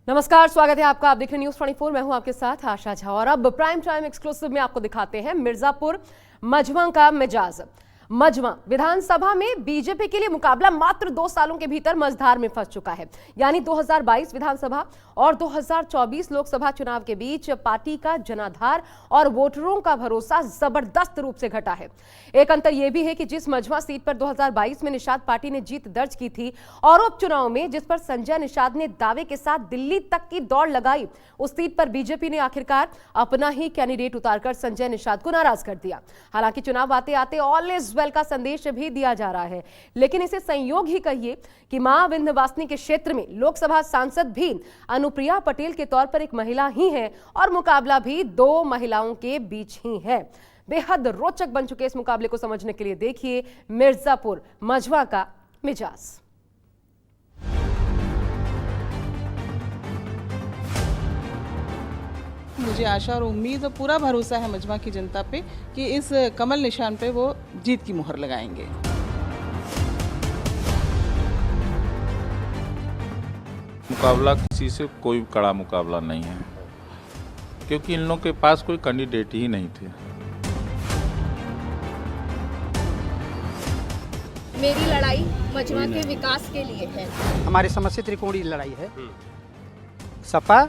नमस्कार, स्वागत है आपका। आप देख रहे न्यूज़ 24। मैं हूं आपके साथ आशा झा और अब प्राइम टाइम एक्सक्लूसिव में आपको दिखाते हैं मिर्जापुर मझवा का मिजाज। मझवा विधानसभा में बीजेपी के लिए मुकाबला मात्र 2 सालों के भीतर मझधार में फंस चुका है। यानी 2022 विधानसभा और 2024 लोकसभा चुनाव के बीच पार्टी का जनाधार और वोटरों का भरोसा जबरदस्त रूप से घटा है। एक अंतर यह भी है कि जिस मझवा सीट पर 2022 में निषाद पार्टी ने जीत दर्ज की थी और उपचुनाव में जिस पर संजय निषाद ने दावे के साथ दिल्ली तक की दौड़ लगाई, उस सीट पर बीजेपी ने आखिरकार अपना ही कैंडिडेट उतारकर संजय निषाद को नाराज कर दिया। हालांकि चुनाव आते आते ऑल इज वेल का संदेश भी दिया जा रहा है, लेकिन इसे संयोग ही कहिए कि मां विंध्यवासिनी के क्षेत्र में लोकसभा सांसद भी अनुप्रिया पटेल के तौर पर एक महिला ही है और मुकाबला भी 2 महिलाओं के बीच ही है। बेहद रोचक बन चुके इस मुकाबले को समझने के लिए देखिए मिर्जापुर मझवा का मिजाज। मुझे आशा और उम्मीद और पूरा भरोसा है मझवा की जनता पे कि इस कमल निशान पे वो जीत की मुहर लगाएंगे। मुकाबला किसी से कोई कड़ा मुकाबला नहीं है, क्योंकि इन लोगों के पास कोई कैंडिडेट ही नहीं थे। मेरी लड़ाई मझवा के विकास के लिए है। हमारी समस्या त्रिकोणीय लड़ाई है। सपा,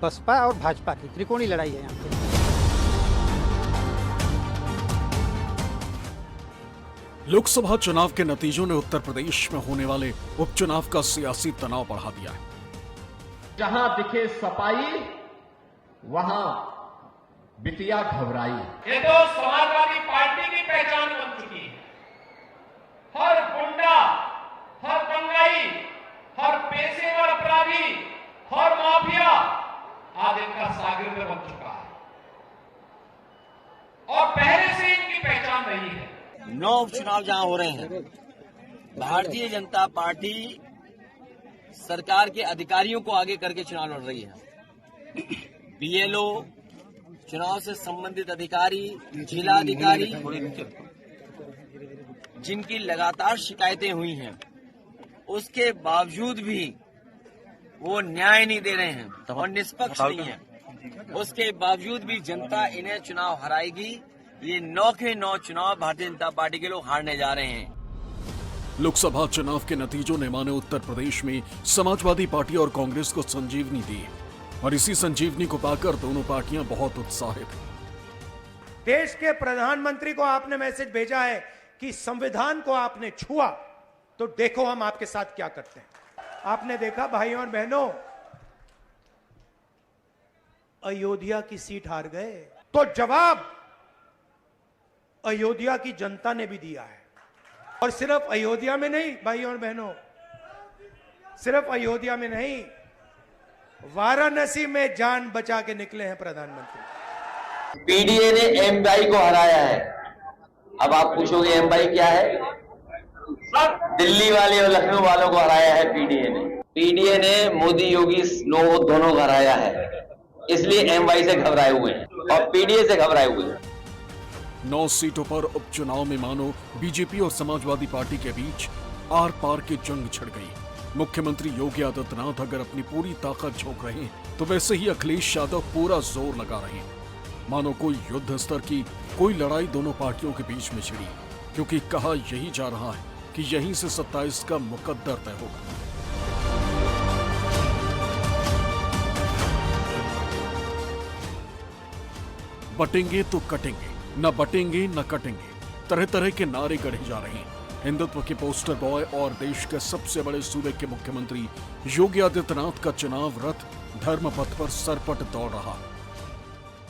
बसपा और भाजपा की त्रिकोणीय लड़ाई है यहाँ पे। लोकसभा चुनाव के नतीजों ने उत्तर प्रदेश में होने वाले उपचुनाव का सियासी तनाव बढ़ा दिया है। जहां दिखे सपाई वहां बिटिया घबराई। ये तो समाजवादी पार्टी की पहचान बन चुकी है। हर गुंडा, हर दंगाई, हर पेशेवर अपराधी, हर माफिया आज इनका शागिर्द बन चुका है और पहले से इनकी पहचान रही है। 9 उपचुनाव जहां हो रहे हैं, भारतीय जनता पार्टी सरकार के अधिकारियों को आगे करके चुनाव लड़ रही है। बीएलओ, चुनाव से संबंधित अधिकारी, जिला अधिकारी, जिनकी लगातार शिकायतें हुई हैं, उसके बावजूद भी वो न्याय नहीं दे रहे हैं और निष्पक्ष नहीं है। उसके बावजूद भी जनता इन्हें चुनाव हराएगी। ये 9 के 9 चुनाव भारतीय जनता पार्टी के लोग हारने जा रहे हैं। लोकसभा चुनाव के नतीजों ने माने उत्तर प्रदेश में समाजवादी पार्टी और कांग्रेस को संजीवनी दी और इसी संजीवनी को पाकर दोनों पार्टियां बहुत उत्साहित हैं। देश के प्रधानमंत्री को आपने मैसेज भेजा है कि संविधान को आपने छुआ तो देखो हम आपके साथ क्या करते हैं। आपने देखा भाइयों और बहनों, अयोध्या की सीट हार गए तो जवाब अयोध्या की जनता ने भी दिया है। और सिर्फ अयोध्या में नहीं भाइयों और बहनों, सिर्फ अयोध्या में नहीं, वाराणसी में जान बचा के निकले हैं प्रधानमंत्री। पीडीए ने एमवाई को हराया है। अब आप पूछोगे एमवाई क्या है? दिल्ली वाले और लखनऊ वालों को हराया है पीडीए ने मोदी योगी दोनों को हराया है, इसलिए एमवाई से घबराए हुए हैं और पीडीए से घबराए हुए हैं। 9 सीटों पर उपचुनाव में मानो बीजेपी और समाजवादी पार्टी के बीच आर पार की जंग छिड़ गई। मुख्यमंत्री योगी आदित्यनाथ अगर अपनी पूरी ताकत झोंक रहे हैं तो वैसे ही अखिलेश यादव पूरा जोर लगा रहे हैं। मानो कोई युद्ध स्तर की कोई लड़ाई दोनों पार्टियों के बीच में छिड़ी, क्योंकि कहा यही जा रहा है कि यहीं से 27 का मुकद्दर तय होगा। बटेंगे तो कटेंगे, न बटेंगे न कटेंगे, तरह तरह के नारे गढ़े जा रहे हैं। हिंदुत्व के पोस्टर बॉय और देश के सबसे बड़े सूबे के मुख्यमंत्री योगी आदित्यनाथ का चुनाव रथ धर्मपथ पर सरपट दौड़ रहा है।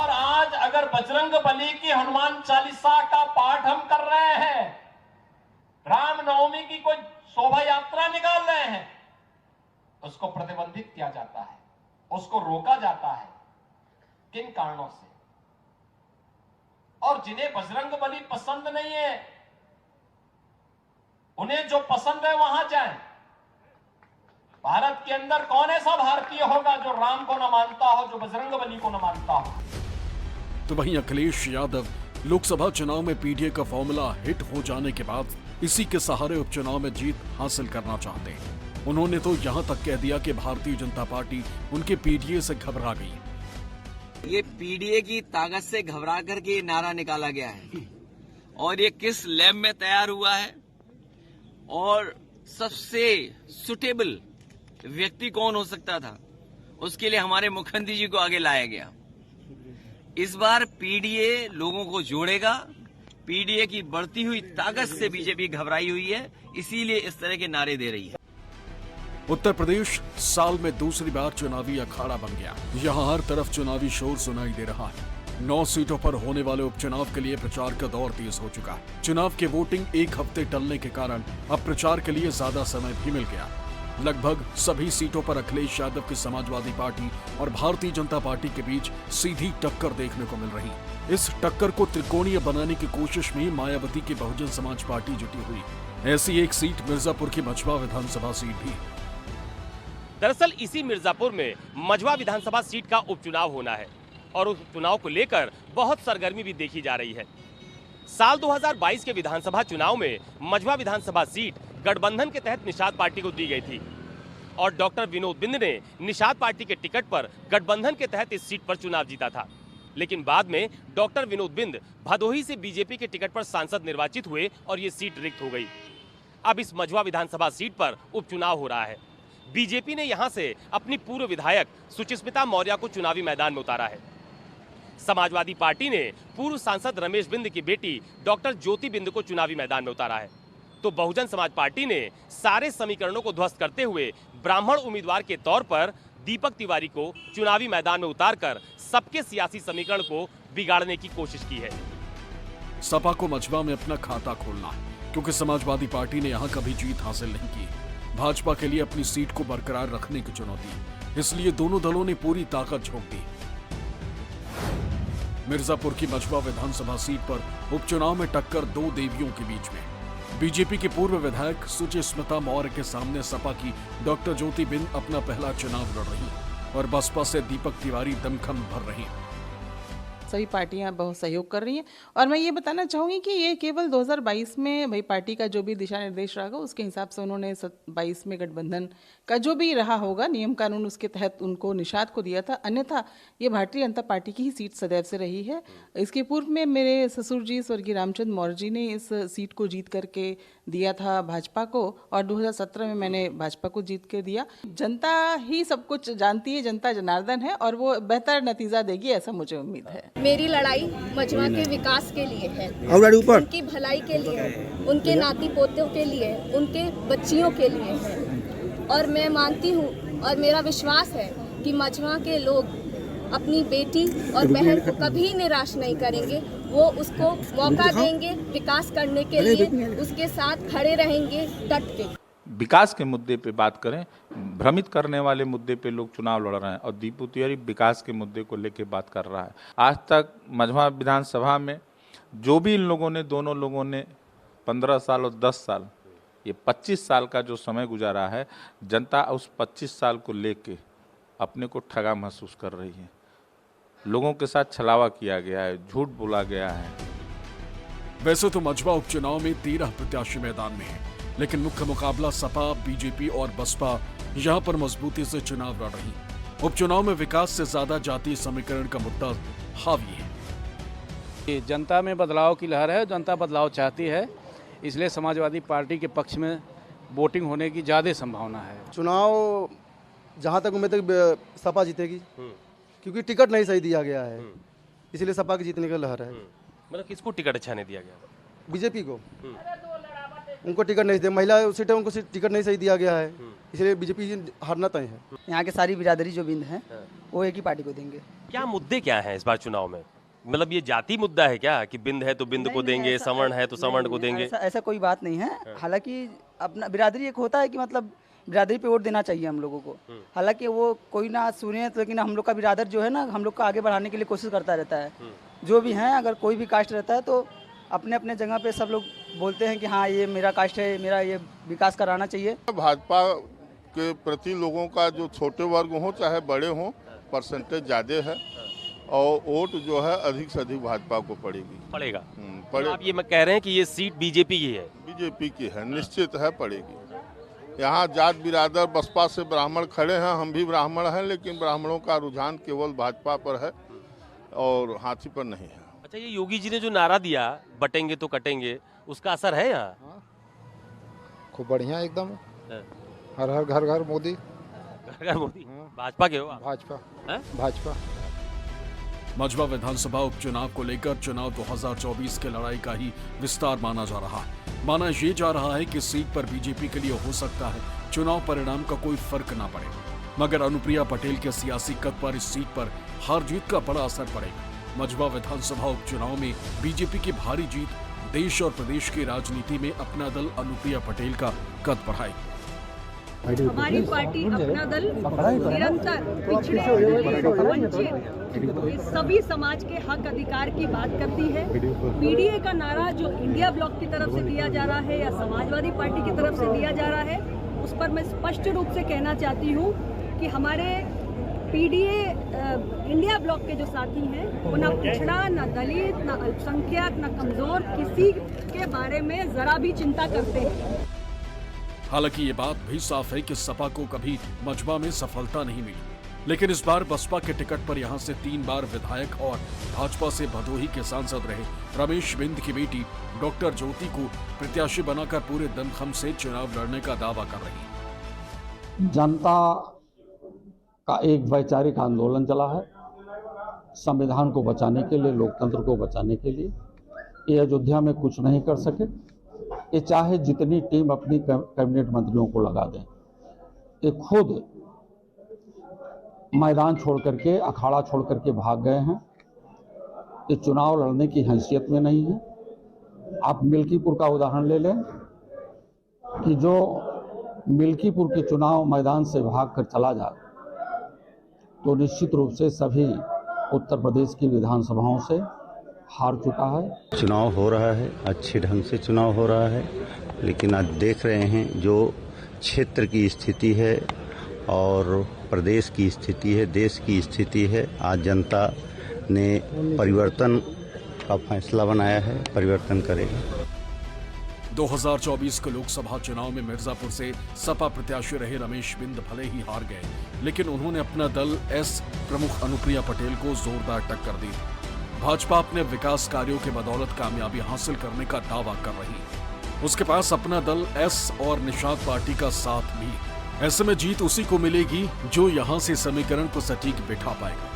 और आज अगर बजरंग बली की हनुमान चालीसा का पाठ हम कर रहे हैं, रामनवमी की कोई शोभा यात्रा निकाल रहे हैं, उसको प्रतिबंधित किया जाता है, उसको रोका जाता है। किन कारणों से? और जिन्हें बजरंग बली पसंद नहीं है, उन्हें जो पसंद है वहां जाएं। भारत के अंदर कौन ऐसा भारतीय होगा जो राम को न मानता हो, जो बजरंग बली को न मानता हो? तो वहीं अखिलेश यादव लोकसभा चुनाव में पीडीए का फॉर्मूला हिट हो जाने के बाद इसी के सहारे उपचुनाव में जीत हासिल करना चाहते हैं। उन्होंने तो यहाँ तक कह दिया कि भारतीय जनता पार्टी उनके पीडीए से घबरा गई। ये पीडीए की ताकत से घबरा करके ये नारा निकाला गया है और ये किस लैब में तैयार हुआ है और सबसे सुटेबल व्यक्ति कौन हो सकता था, उसके लिए हमारे मुख्यमंत्री जी को आगे लाया गया। इस बार पीडीए लोगों को जोड़ेगा। पीडीए की बढ़ती हुई ताकत से बीजेपी घबराई हुई है, इसीलिए इस तरह के नारे दे रही है। उत्तर प्रदेश साल में दूसरी बार चुनावी अखाड़ा बन गया। यहाँ हर तरफ चुनावी शोर सुनाई दे रहा है। 9 सीटों पर होने वाले उपचुनाव के लिए प्रचार का दौर तेज हो चुका है। चुनाव के वोटिंग एक हफ्ते टलने के कारण अब प्रचार के लिए ज्यादा समय भी मिल गया। लगभग सभी सीटों पर अखिलेश यादव की समाजवादी पार्टी और भारतीय जनता पार्टी के बीच सीधी टक्कर देखने को मिल रही। इस टक्कर को त्रिकोणीय बनाने की कोशिश में मायावती की बहुजन समाज पार्टी जुटी हुई। ऐसी एक सीट मिर्जापुर की मछुआ विधानसभा सीट भी। दरअसल इसी मिर्जापुर में मझवा विधानसभा सीट का उपचुनाव होना है और उस चुनाव को लेकर बहुत सरगर्मी भी देखी जा रही है। साल 2022 के विधानसभा चुनाव में मझवा विधानसभा सीट गठबंधन के तहत निषाद पार्टी को दी गई थी और डॉक्टर विनोद बिंद ने निषाद पार्टी के टिकट पर गठबंधन के तहत इस सीट पर चुनाव जीता था। लेकिन बाद में डॉक्टर विनोद बिंद भदोही से बीजेपी के टिकट पर सांसद निर्वाचित हुए और ये सीट रिक्त हो गई। अब इस मझवा विधानसभा सीट पर उपचुनाव हो रहा है। बीजेपी ने यहां से अपनी पूर्व विधायक सुचिस्मिता मौर्य को चुनावी मैदान में उतारा है। समाजवादी पार्टी ने पूर्व सांसद रमेश बिंद की बेटी डॉक्टर ज्योति बिंद को चुनावी मैदान में उतारा है। तो बहुजन समाज पार्टी ने सारे समीकरणों को ध्वस्त करते हुए ब्राह्मण उम्मीदवार के तौर पर दीपक तिवारी को चुनावी मैदान में उतारकर सबके सियासी समीकरण को बिगाड़ने की कोशिश की है। सपा को मझवा में अपना खाता खोलना है, क्योंकि समाजवादी पार्टी ने यहाँ कभी जीत हासिल नहीं की। भाजपा के लिए अपनी सीट को बरकरार रखने की चुनौती, इसलिए दोनों दलों ने पूरी ताकत झोंक दी। मिर्जापुर की मझवा विधानसभा सीट पर उपचुनाव में टक्कर दो देवियों के बीच में। बीजेपी की पूर्व विधायक सुचिस्मिता मौर्य के सामने सपा की डॉक्टर ज्योति बिंद अपना पहला चुनाव लड़ रही और बसपा से दीपक तिवारी दमखम भर रहे हैं। सभी पार्टियां बहुत सहयोग कर रही हैं और मैं ये बताना चाहूँगी कि ये केवल 2022 में भाई पार्टी का जो भी दिशा निर्देश रहेगा उसके हिसाब से उन्होंने 22 में गठबंधन का जो भी रहा होगा नियम कानून उसके तहत उनको निषाद को दिया था। अन्यथा ये भारतीय जनता पार्टी की ही सीट सदैव से रही है। इसके पूर्व में मेरे ससुर जी स्वर्गीय रामचंद्र मौर्य जी ने इस सीट को जीत करके दिया था भाजपा को और 2017 में मैंने भाजपा को जीत के दिया। जनता ही सब कुछ जानती है, जनता जनार्दन है और वो बेहतर नतीजा देगी, ऐसा मुझे उम्मीद है। मेरी लड़ाई मझवा के विकास के लिए है, उनकी भलाई के लिए, उनके नाती पोतों के लिए, उनके बच्चियों के लिए है और मैं मानती हूँ और मेरा विश्वास है कि मझवा के लोग अपनी बेटी और बहन को कभी निराश नहीं करेंगे। वो उसको मौका देंगे विकास करने के लिए, उसके साथ खड़े रहेंगे डट के। विकास के मुद्दे पे बात करें, भ्रमित करने वाले मुद्दे पे लोग चुनाव लड़ रहे हैं और दीपू तिवारी विकास के मुद्दे को लेकर बात कर रहा है। आज तक मझवा विधानसभा में जो भी इन लोगों ने, दोनों लोगों ने 15 साल और 10 साल, ये 25 साल का जो समय गुजारा है, जनता उस 25 साल को लेके अपने को ठगा महसूस कर रही है। लोगों के साथ छलावा किया गया है, झूठ बोला गया है। वैसे तो मझवा उपचुनाव में 13 प्रत्याशी मैदान में हैं, लेकिन मुख्य मुकाबला सपा, बीजेपी और बसपा यहाँ पर मजबूती से चुनाव लड़ रही। उपचुनाव में विकास से ज्यादा जातीय समीकरण का मुद्दा हावी है। जनता में बदलाव की लहर है, जनता बदलाव चाहती है, इसलिए समाजवादी पार्टी के पक्ष में वोटिंग होने की ज्यादा संभावना है। चुनाव जहाँ तक उम्मीद है सपा जीतेगी, क्योंकि टिकट नहीं सही दिया गया है, इसलिए सपा की जीतने का लहर है। मतलब किसको टिकट अच्छा नहीं दिया गया? बीजेपी को, उनको टिकट नहीं दिया, महिला सीटें उनको टिकट नहीं सही दिया गया है, इसलिए बीजेपी हारना तय है। यहाँ के सारी बिरादरी जो बिंद हैं वो एक ही पार्टी को देंगे। क्या मुद्दे क्या हैं इस बार चुनाव में? मतलब ये जाति मुद्दा है क्या कि बिंद है तो बिंद को देंगे, सवर्ण है तो सवर्ण को देंगे? ऐसा कोई बात नहीं है। हालांकि अपना बिरादरी एक होता है कि मतलब बिरादरी पे वोट देना चाहिए हम लोगों को। हालांकि वो कोई ना सुने तो, लेकिन हम लोग का बिरादर जो है ना, हम लोग को आगे बढ़ाने के लिए कोशिश करता रहता है। जो भी हैं, अगर कोई भी कास्ट रहता है तो अपने अपने जगह पे सब लोग बोलते हैं कि हाँ ये मेरा कास्ट है, मेरा ये विकास कराना चाहिए। भाजपा के प्रति लोगों का जो छोटे वर्ग हो चाहे बड़े हों, परसेंटेज ज़्यादा है और वोट जो है अधिक से अधिक भाजपा को पड़ेगा। तो आप ये कह रहे हैं कि ये सीट बीजेपी की है? बीजेपी की है, निश्चित है, पड़ेगी। यहाँ जात बिरादर बसपा से ब्राह्मण खड़े हैं, हम भी ब्राह्मण हैं, लेकिन ब्राह्मणों का रुझान केवल भाजपा पर है और हाथी पर नहीं है। अच्छा, ये योगी जी ने जो नारा दिया बटेंगे तो कटेंगे, उसका असर है यहाँ? खूब बढ़िया एकदम। हर हर घर घर मोदी। घर घर मोदी। भाजपा के हो आप? भाजपा। मझवा विधानसभा उपचुनाव को लेकर चुनाव 2024 के लड़ाई का ही विस्तार माना जा रहा है। माना ये जा रहा है कि सीट पर बीजेपी के लिए हो सकता है चुनाव परिणाम का कोई फर्क ना पड़े, मगर अनुप्रिया पटेल के सियासी कद पर इस सीट पर हार जीत का बड़ा असर पड़ेगा। मझवा विधानसभा उपचुनाव में बीजेपी की भारी जीत देश और प्रदेश की राजनीति में अपना दल अनुप्रिया पटेल का कद बढ़ाएगी। हमारी पार्टी अपना दल निरंतर पिछड़े, दलित, वंचित सभी समाज के हक अधिकार की बात करती है। पीडीए का नारा जो इंडिया ब्लॉक की तरफ से दिया जा रहा है या समाजवादी पार्टी की तरफ से दिया जा रहा है, उस पर मैं स्पष्ट रूप से कहना चाहती हूँ कि हमारे पीडीए इंडिया ब्लॉक के जो साथी हैं वो ना पिछड़ा, ना दलित, ना अल्पसंख्यक, ना कमजोर किसी के बारे में जरा भी चिंता करते हैं। हालांकि ये बात भी साफ है कि सपा को कभी मझवा में सफलता नहीं मिली, लेकिन इस बार बसपा के टिकट पर यहां से 3 बार विधायक और भाजपा से भदोही के सांसद रहे रमेश बिंद की बेटी डॉक्टर ज्योति को प्रत्याशी बनाकर पूरे दमखम से चुनाव लड़ने का दावा कर रही है। जनता का एक वैचारिक आंदोलन चला है संविधान को बचाने के लिए, लोकतंत्र को बचाने के लिए। ये अयोध्या में कुछ नहीं कर सके, ये चाहे जितनी टीम अपनी कैबिनेट मंत्रियों को लगा दें, ये खुद मैदान छोड़ करके, अखाड़ा छोड़ करके भाग गए हैं। ये चुनाव लड़ने की हैसियत में नहीं है। आप मिल्कीपुर का उदाहरण ले लें कि जो मिल्कीपुर के चुनाव मैदान से भाग कर चला जाए तो निश्चित रूप से सभी उत्तर प्रदेश की विधानसभाओं से हार चुका है। चुनाव हो रहा है, अच्छे ढंग से चुनाव हो रहा है, लेकिन आज देख रहे हैं जो क्षेत्र की स्थिति है और प्रदेश की स्थिति है, देश की स्थिति है। आज जनता ने परिवर्तन का फैसला बनाया है, परिवर्तन करेगा। 2024 के लोकसभा चुनाव में मिर्जापुर से सपा प्रत्याशी रहे रमेश बिंद भले ही हार गए, लेकिन उन्होंने अपना दल एस प्रमुख अनुप्रिया पटेल को जोरदार टक्कर दी। भाजपा अपने विकास कार्यों के बदौलत कामयाबी हासिल करने का दावा कर रही है। उसके पास अपना दल एस और निषाद पार्टी का साथ भी। ऐसे में जीत उसी को मिलेगी जो यहां से समीकरण को सटीक बिठा पाएगा।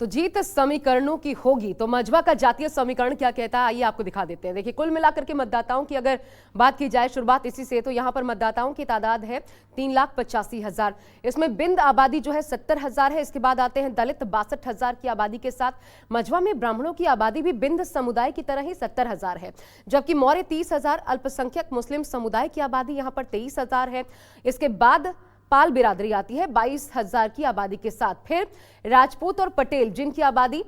तो जीत समीकरणों की होगी, तो मझवा का जातीय समीकरण क्या कहता है, आइए आपको दिखा देते हैं। देखिए, कुल मिलाकर के मतदाताओं की अगर बात की जाए, शुरुआत इसी से, तो यहाँ पर मतदाताओं की तादाद है 3,85,000। इसमें बिंद आबादी जो है 70,000 है। इसके बाद आते हैं दलित 62,000 की आबादी के साथ। मझवा में ब्राह्मणों की आबादी भी बिंद समुदाय की तरह ही 70,000 है, जबकि मौर्य 30,000, अल्पसंख्यक मुस्लिम समुदाय की आबादी यहाँ पर 23,000 है। इसके बाद पाल बिरादरी आती है 22,000 की आबादी के साथ। फिर राजपूत और पटेल जिनकी आबादी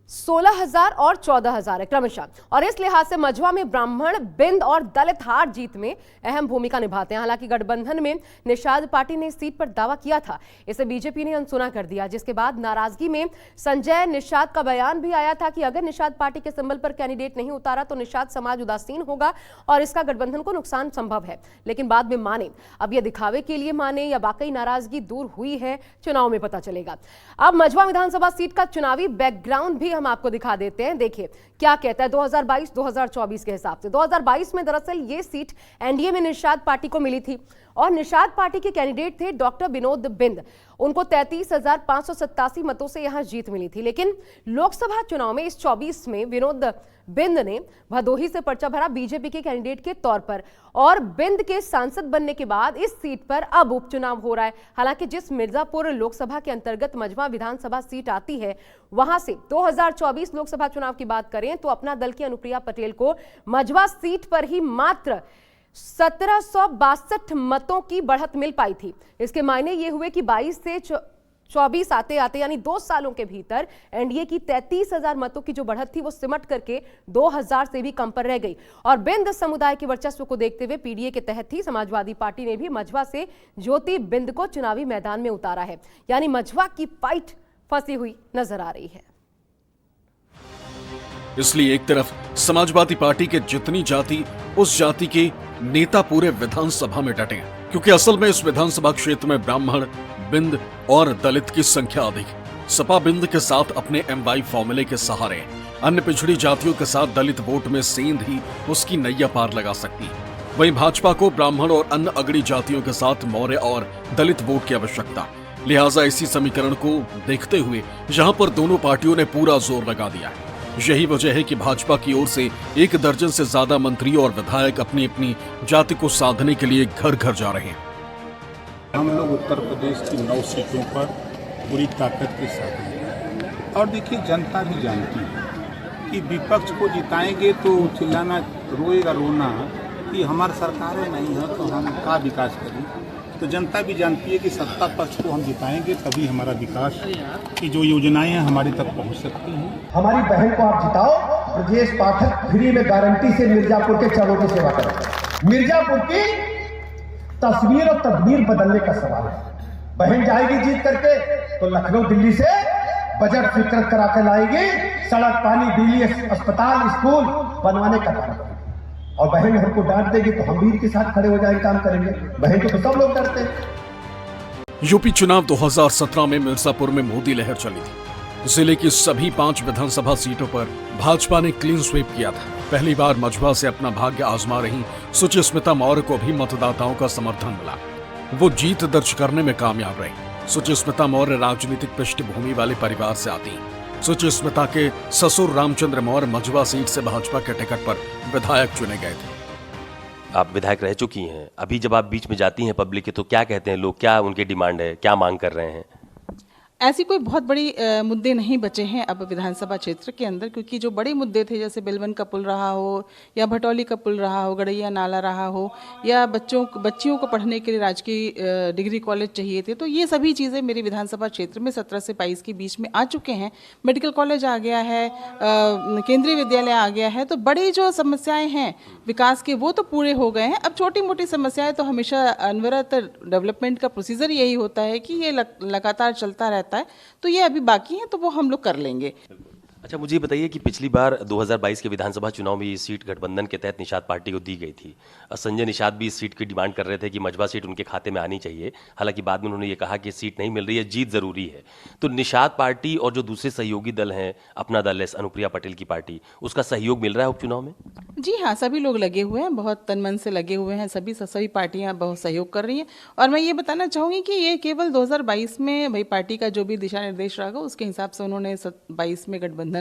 16,000 और 14,000 है क्रमशः। और इस लिहाज से मझवा में ब्राह्मण, बिंद और दलित हार जीत में अहम भूमिका निभाते हैं। हालांकि गठबंधन में निषाद पार्टी ने इस सीट पर दावा किया था, इसे बीजेपी ने अनसुना कर दिया, जिसके बाद नाराजगी में संजय निषाद का बयान भी आया था कि अगर निषाद पार्टी के सिंबल पर कैंडिडेट नहीं उतारा तो निषाद समाज उदासीन होगा और इसका गठबंधन को नुकसान संभव है। लेकिन बाद में माने। अब यह दिखावे के लिए माने या वाकई नाराजगी दूर हुई है, चुनाव में पता चलेगा। अब मझवा विधानसभा सीट का चुनावी बैकग्राउंड भी हम आपको दिखा देते हैं। देखिए क्या कहता है 2022-2024 के हिसाब से। 2022 में दरअसल ये सीट एनडीए में निषाद पार्टी को मिली थी और निषाद पार्टी के कैंडिडेट थे डॉक्टर विनोद बिंद। उनको 33,587 मतों से यहां जीत मिली थी। लेकिन लोकसभा चुनाव में इस 24 में विनोद बिंद ने भदोही से पर्चा भरा बीजेपी के कैंडिडेट के तौर पर और बिंद के सांसद बनने के बाद इस सीट पर अब उपचुनाव हो रहा है। हालांकि जिस मिर्जापुर लोकसभा के अंतर्गत मझवा विधानसभा सीट आती है, वहां से 2024 लोकसभा चुनाव की बात करें तो अपना दल की अनुप्रिया पटेल को मझवा सीट पर ही मात्र 1762 मतों की बढ़त मिल पाई थी। इसके मायने ये हुए कि 22 से 24 आते आते यानी 2 सालों के भीतर एनडीए की 33,000 मतों की जो बढ़त थी वो सिमट करके 2,000 से भी कम पर रह गई। और बिंद समुदाय के वर्चस्व को देखते हुए पीडीए के तहत ही समाजवादी पार्टी ने भी मझवा से ज्योति बिंद को चुनावी मैदान में उतारा है। यानी मझवा की फाइट फंसी हुई नजर आ रही है। इसलिए एक तरफ समाजवादी पार्टी के जितनी जाति, उस जाति के नेता पूरे विधानसभा में डटे हैं, क्योंकि असल में इस विधानसभा क्षेत्र में ब्राह्मण, बिंद और दलित की संख्या अधिक है। सपा बिंद के साथ अपने MY फॉर्मूले के सहारे अन्य पिछड़ी जातियों के साथ दलित वोट में सेंध ही उसकी नैया पार लगा सकती है। वहीं भाजपा को ब्राह्मण और अन्य अगड़ी जातियों के साथ मौर्य और दलित वोट की आवश्यकता, लिहाजा इसी समीकरण को देखते हुए यहाँ पर दोनों पार्टियों ने पूरा जोर लगा दिया है। यही वजह है कि भाजपा की ओर से 1 दर्जन से ज्यादा मंत्री और विधायक अपनी अपनी जाति को साधने के लिए घर घर जा रहे हैं। हम लोग उत्तर प्रदेश की 9 सीटों पर पूरी ताकत के साथ हैं और देखिए जनता भी जानती है कि विपक्ष को जिताएंगे तो चिल्लाना, रोएगा रोना कि हमारी सरकारें नहीं है तो हम का विकास करें। तो जनता भी जानती है कि सत्ता पक्ष को हम जिताएंगे तभी हमारा विकास की जो योजनाएं हैं हमारी तक पहुंच सकती हैं। हमारी बहन को आप जिताओ, ब्रजेश पाठक फ्री में गारंटी से मिर्जापुर के चरों की सेवा करें। मिर्जापुर की तस्वीर और तदबीर बदलने का सवाल है। बहन जाएगी जीत करके तो लखनऊ दिल्ली से बजट स्वीकृत करा कर लाएगी, सड़क, पानी, बिजली, अस्पताल, स्कूल बनवाने का काम करेगी। और बहन हमको डांट देगी तो हम भी इनके साथ खड़े हो जाएंगे, काम करेंगे। बहन को तो सब लोग डरते हैं। यूपी चुनाव 2017 में मिर्जापुर में मोदी लहर चली थी। जिले की सभी 5 विधानसभा सीटों पर भाजपा ने क्लीन स्वीप किया था। पहली बार मझवा से अपना भाग्य आजमा रही सुचिस्मिता मौर्य को भी मतदाताओं का समर्थन मिला। वो जीत दर्ज करने में कामयाब रही। सुचिस्मिता मौर्य राजनीतिक पृष्ठभूमि वाले परिवार से आती हैं। सुचिस्मिता के ससुर रामचंद्र मौर्य मझवा सीट से भाजपा के टिकट पर विधायक चुने गए थे। आप विधायक रह चुकी हैं, अभी जब आप बीच में जाती हैं पब्लिक के तो क्या कहते हैं लोग, क्या उनकी डिमांड है, क्या मांग कर रहे हैं? ऐसी कोई बहुत बड़ी मुद्दे नहीं बचे हैं अब विधानसभा क्षेत्र के अंदर, क्योंकि जो बड़े मुद्दे थे जैसे बेलवन का पुल रहा हो या भटौली का पुल रहा हो, गड़ैया नाला रहा हो, या बच्चियों को पढ़ने के लिए राजकीय डिग्री कॉलेज चाहिए थे, तो ये सभी चीज़ें मेरे विधानसभा क्षेत्र में 17 से 22 के बीच में आ चुके हैं। मेडिकल कॉलेज आ गया है, केंद्रीय विद्यालय आ गया है, तो बड़ी जो समस्याएँ हैं विकास के वो तो पूरे हो गए हैं। अब छोटी मोटी समस्याएँ तो हमेशा अनवरत डेवलपमेंट का प्रोसीजर यही होता है कि ये लगातार चलता रहता है, तो ये अभी बाकी है तो वो हम लोग कर लेंगे। अच्छा, मुझे बताइए कि पिछली बार 2022 के विधानसभा चुनाव में ये सीट गठबंधन के तहत निषाद पार्टी को दी गई थी। संजय निषाद भी इस सीट की डिमांड कर रहे थे कि मझवा सीट उनके खाते में आनी चाहिए। हालांकि बाद में उन्होंने ये कहा कि सीट नहीं मिल रही है, जीत जरूरी है। तो निषाद पार्टी और जो दूसरे सहयोगी दल हैं, अपना दल है, अनुप्रिया पटेल की पार्टी, उसका सहयोग मिल रहा है उपचुनाव में? जी हाँ, सभी लोग लगे हुए हैं, बहुत तन मन से लगे हुए हैं। सभी पार्टियां बहुत सहयोग कर रही हैं। और मैं ये बताना चाहूँगी कि ये केवल 2022 में भाई पार्टी का जो भी दिशा निर्देश रहेगा उसके हिसाब से उन्होंने 22 में गठबंधन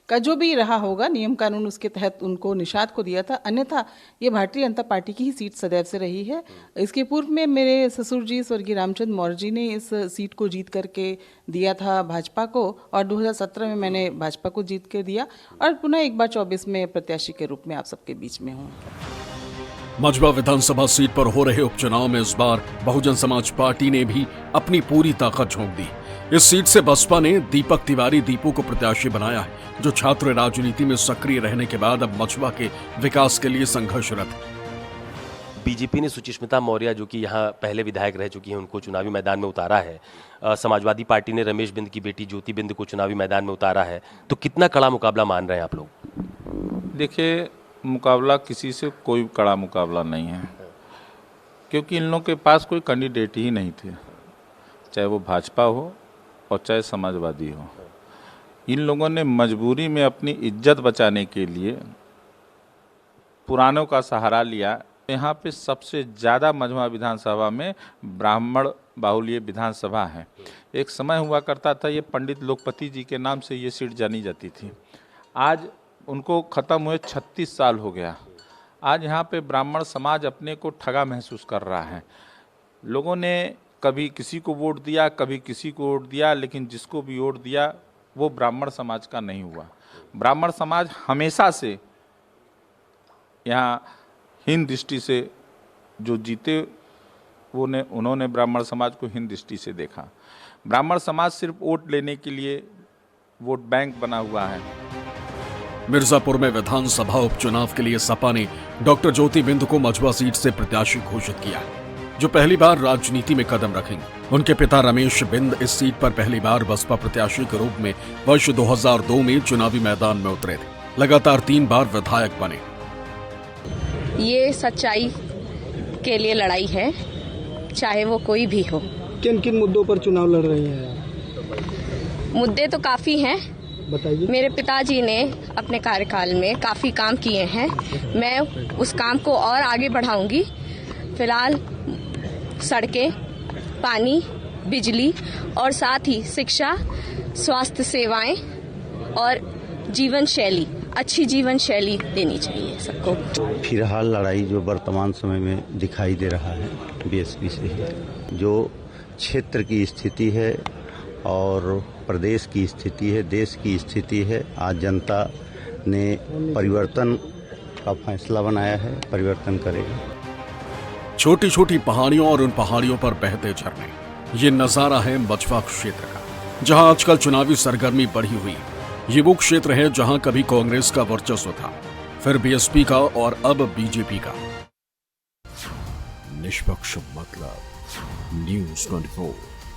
का जो भी रहा होगा नियम कानून उसके तहत उनको निषाद को दिया था। अन्यथा ये भारतीय जनता पार्टी की ही सीट सदैव से रही है। इसके पूर्व में मेरे ससुर जी स्वर्गीय रामचंद्र मौर्य जी ने इस सीट को जीत करके दिया था भाजपा को, और 2017 में मैंने भाजपा को जीत के दिया, और पुनः एक बार 24 में प्रत्याशी के रूप में आप सबके बीच में हूँ। मझवा विधानसभा सीट पर हो रहे उपचुनाव में इस बार बहुजन समाज पार्टी ने भी अपनी पूरी ताकत झोंक दी। इस सीट से बसपा ने दीपक तिवारी दीपू को प्रत्याशी बनाया है, जो छात्र राजनीति में सक्रिय रहने के बाद अब मझवा के विकास के लिए संघर्षरत है। बीजेपी ने सुचिस्मिता मौर्य, जो कि यहाँ पहले विधायक रह चुकी हैं, उनको चुनावी मैदान में उतारा है। समाजवादी पार्टी ने रमेश बिंद की बेटी ज्योति बिंद को चुनावी मैदान में उतारा है। तो कितना कड़ा मुकाबला मान रहे हैं आप लोग? देखिए, मुकाबला किसी से कोई कड़ा मुकाबला नहीं है, क्योंकि इन लोगों के पास कोई कैंडिडेट ही नहीं थे, चाहे वो भाजपा हो और चाहे समाजवादी हो। इन लोगों ने मजबूरी में अपनी इज्जत बचाने के लिए पुरानों का सहारा लिया। यहाँ पे सबसे ज़्यादा मझवा विधानसभा में ब्राह्मण बाहुल्य विधानसभा है। एक समय हुआ करता था, ये पंडित लोकपति जी के नाम से ये सीट जानी जाती थी। आज उनको ख़त्म हुए 36 साल हो गया। आज यहाँ पे ब्राह्मण समाज अपने को ठगा महसूस कर रहा है। लोगों ने कभी किसी को वोट दिया, कभी किसी को वोट दिया, लेकिन जिसको भी वोट दिया वो ब्राह्मण समाज का नहीं हुआ। ब्राह्मण समाज हमेशा से यहाँ हीन दृष्टि से जो जीते उन्होंने ब्राह्मण समाज को हीन दृष्टि से देखा। ब्राह्मण समाज सिर्फ वोट लेने के लिए वोट बैंक बना हुआ है। मिर्जापुर में विधानसभा उपचुनाव के लिए सपा ने डॉक्टर ज्योति बिंद को मझवा सीट से प्रत्याशी घोषित किया, जो पहली बार राजनीति में कदम रखेंगे। उनके पिता रमेश बिंद इस सीट पर पहली बार बसपा प्रत्याशी के रूप में वर्ष 2002 में चुनावी मैदान में उतरे थे। लगातार 3 बार विधायक बने। ये सच्चाई के लिए लड़ाई है, चाहे वो कोई भी हो। किन किन मुद्दों पर चुनाव लड़ रही हैं? मुद्दे तो काफी हैं, बताइए। मेरे पिताजी ने अपने कार्यकाल में काफी काम किए हैं, मैं उस काम को और आगे बढ़ाऊंगी। फिलहाल सड़कें, पानी, बिजली और साथ ही शिक्षा, स्वास्थ्य सेवाएं और जीवन शैली, अच्छी जीवन शैली देनी चाहिए सबको। फिलहाल लड़ाई जो वर्तमान समय में दिखाई दे रहा है बीएसपी से है। जो क्षेत्र की स्थिति है और प्रदेश की स्थिति है, देश की स्थिति है, आज जनता ने परिवर्तन का फैसला बनाया है, परिवर्तन करेगा। छोटी छोटी पहाड़ियों और उन पहाड़ियों पर बहते झरने, ये नजारा है मझवा क्षेत्र का, जहां आजकल चुनावी सरगर्मी बढ़ी हुई। ये वो क्षेत्र है जहां कभी कांग्रेस का वर्चस्व था, फिर बीएसपी का और अब बीजेपी का। निष्पक्ष मतलब न्यूज़ 24।